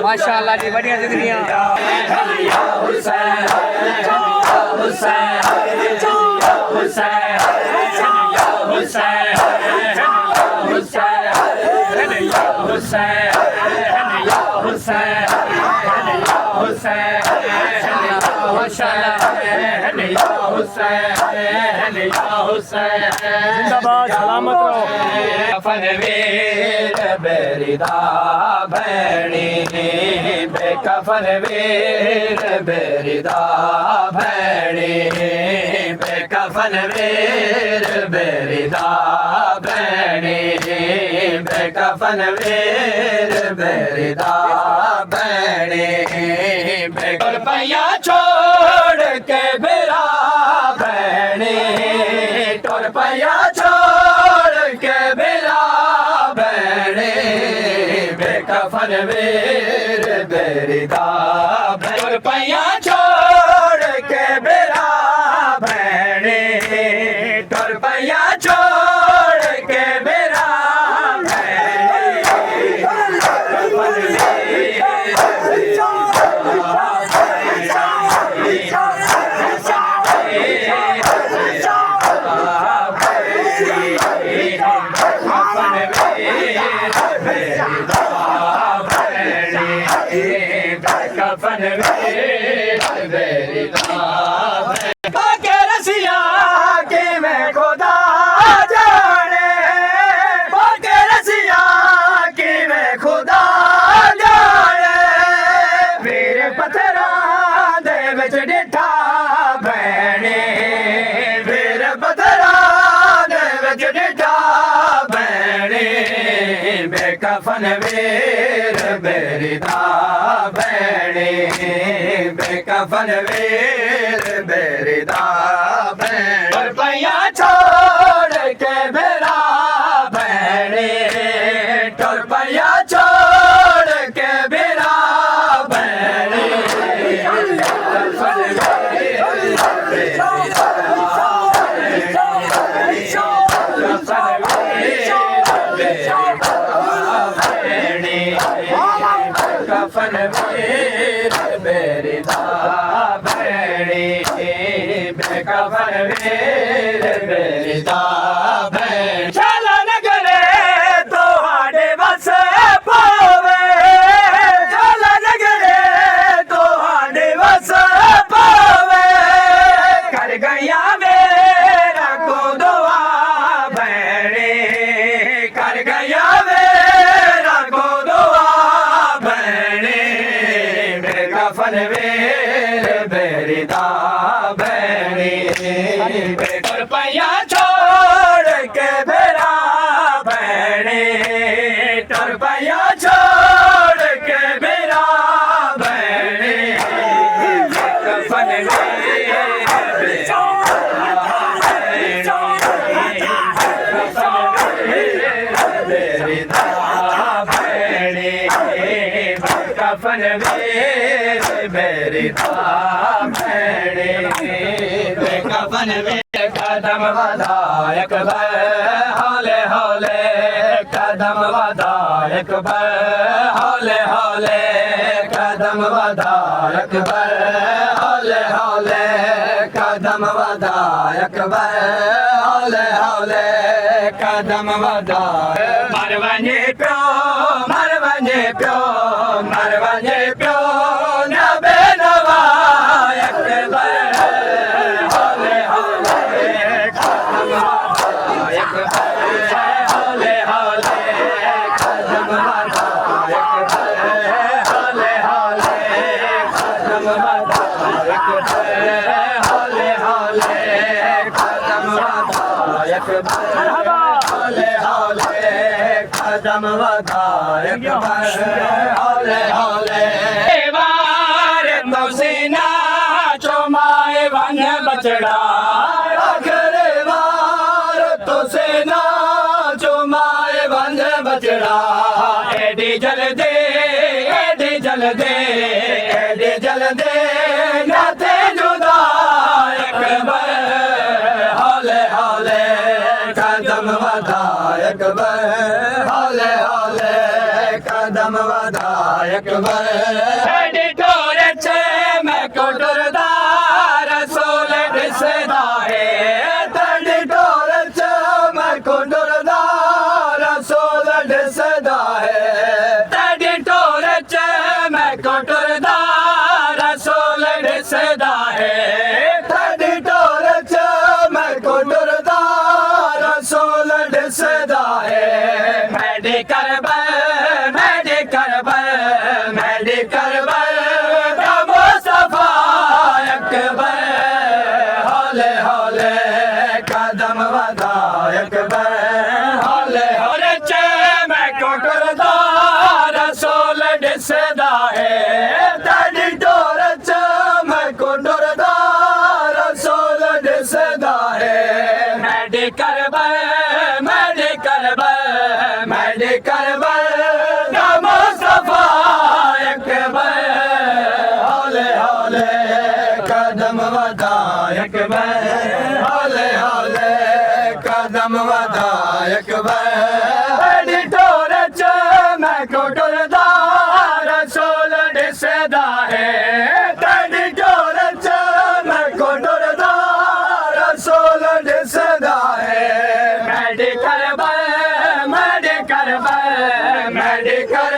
माशाअल्लाह जी बढ़िया जिंदगियां जिंदाबाद सलामत रहो कफन वीर बेरिदा भैणी बेकफन वीर बेरिदा भैणी बेकफन वीर बेरिदा भैणी बेकफन वीर बेरिदा भैणी रुपया छोड़ के बेरा भैणी रुपया छोड़ के बेरा भैणी बेकफन वीर बेरिदा रुपया छोड़ के बेरा भैणी रुपया छोड़ के बेरा कफन के रसिया के मैं खुदा जाने के रसिया के मैं खुदा जाने वीर पत्थरा दे विच डिठा भैणे वीर पत्थरा दे विच डिठा भैणे बेकफन वीर बेरिदा भैणी बेकफन वीर बेरिदा भैणी रुपया छोड़ के बेरा भैणी रुपया छोड़ के बेरा भैणी कफन वीर बेरिदा भैणी बेकफन वीर बेरिदा भैणी चला नगरे तो हाडे बस पावे चला नगरे तो हाडे बस पावे कर गया मेरा को दुआ भैणी कर गया मेरा को दुआ भैणी बेकफन वीर बेरिदा भैणी रुपया छोड़ के बेरा भैणी रुपया छोड़ के बेरा भैणी बेकफन बेरिदा भैणी कफन वीर बेरिदा भैणी बेकफन वीर कदम वधायक हौले हौले कदम वधायक हौले हौले कदम वधायक हौले हौले कदम वधायक हौले हौले कदम वधायक मरवने प्यो मरवने प्यो मरवने प्यो नबे नवायक हौले हौले कदम वधायक हौले हौले कदम वधायक हौले हौले कदम वधायक हौले हौले कदम वधायक हौले हौले ਕਦਮ ਵਧਾ ਇੱਕ ਵਾਰ ਹੌਲੇ ਹੌਲੇ ਵਾਰ ਤੁਸੀਂ ਨਾ ਚੁਮਾਏ ਵਨ ਬਚੜਾ ਆਖਰੇ ਵਾਰ ਤੁਸੀਂ ਨਾ ਚੁਮਾਏ ਵਨ ਬਚੜਾ ਐਡੀ ਜਲਦੇ ਐਡੀ ਜਲਦੇ ਐਡੀ ਜਲਦੇ ਨਾ ਤੇ ਜੁਦਾ ਇੱਕ ਵਾਰ ਹੌਲੇ ਹੌਲੇ ਕਦਮ ਵਧਾ ਇੱਕ ਵਾਰ ਹੌਲੇ ਹੌਲੇ ਕਦਮ ਵਧਾ ਇੱਕ ਵਾਰ ਐਡੀ ਢੋਰ ਚ ਮੈਂ ਕੋ ਡਰਦਾ ਰਸੂਲ ਦਿਸਦਾ ਹੈ ਤੁਹਾਡੀ ਢੋਰ ਚ ਮੈਂ ਕੋ ਡਰਦਾ ਰਸੂਲ ਦਿਸਦਾ ਹੈ ਤੁਹਾਡੀ ਢੋਰ ਚ ਮੈਂ ਕੋ ਡਰਦਾ ਰਸੂਲ ਦਿਸਦਾ ਹੈ ਤੁਹਾਡੀ ਢੋਰ ਚ ਮੈਂ ਕੋ ਡਰਦਾ ਰਸੂਲ ਦਿਸਦਾ ਹੈ ਮੈਡੀ ਕਰਬਲ ਮੈਡੀ ਕਰਬਲ ਮੈਡੀ ਕਰਬਲ ਦਾ ਮੁਸਤਫਾ ਅਕਬਰ ਹੌਲੇ ਹੌਲੇ ਕਦਮ ਵਧਾ ਅਕਬਰ ਹੌਲੇ ਹੌਲੇ ਚ ਮੈਂ ਕੋ ਡਰਦਾ ਰਸੂਲ ਦਿਸਦਾ ਹੈ ਤੁਹਾਡੀ ਢੋਰ ਚ ਮੈਂ ਕੋ ਡਰਦਾ ਰਸੂਲ ਦਿਸਦਾ ਹੈ ਮੈਡੀ ਕਰਬਲ ਮੈਡੀ ਕਰਬਲ ਮੈਡੀ ਕਰਬਲ ਦਾ ਮੁਸਤਫਾ ਅਕਬਰ ਹੌਲੇ ਹੌਲੇ ਕਦਮ ਵਧਾ ਅਕਬਰ ਹੌਲੇ ਹੌਲੇ ਕਦਮ ਵਧਾ ਅਕਬਰ ਐਡੀ ਢੋਰ ਚ ਮੈਂ ਕੋ ਡਰਦਾ ਰਸੂਲ ਦਿਸਦਾ ਹੈ ਤੁਹਾਡੀ ਢੋਰ ਚ ਮੈਂ ਕੋ ਡਰਦਾ ਰਸੂਲ ਦਿਸਦਾ ਹੈ ਮੈਡੀ ਕਰਬਲ ਮੈਡੀ ਕਰਬਲ ਮੈਡੀ ਕਰਬਲ